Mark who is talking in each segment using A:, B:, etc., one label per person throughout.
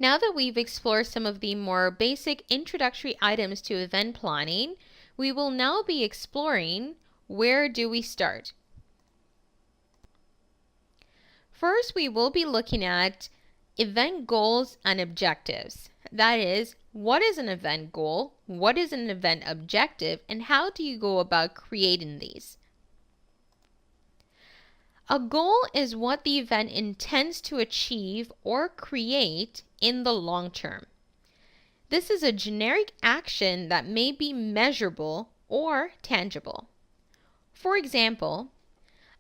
A: Now that we've explored some of the more basic introductory items to event planning, we will now be exploring where do we start. First, we will be looking at event goals and objectives. That is, what is an event goal, what is an event objective, and how do you go about creating these? A goal is what the event intends to achieve or create in the long term. This is a generic action that may be measurable or tangible. For example,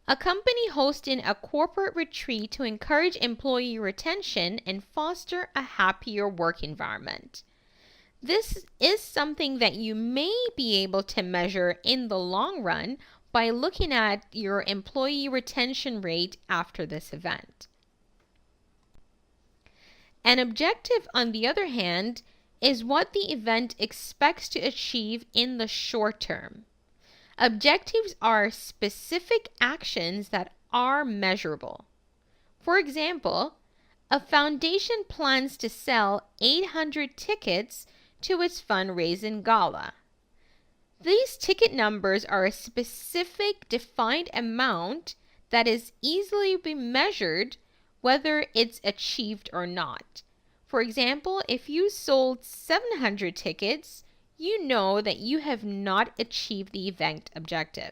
A: a company hosting a corporate retreat to encourage employee retention and foster a happier work environment. This is something that you may be able to measure in the long run by looking at your employee retention rate after this event. An objective, on the other hand, is what the event expects to achieve in the short term. Objectives are specific actions that are measurable. For example, a foundation plans to sell 800 tickets to its fundraising gala. These ticket numbers are a specific defined amount that is easily be measured whether it's achieved or not. For example, if you sold 700 tickets, you know that you have not achieved the event objective.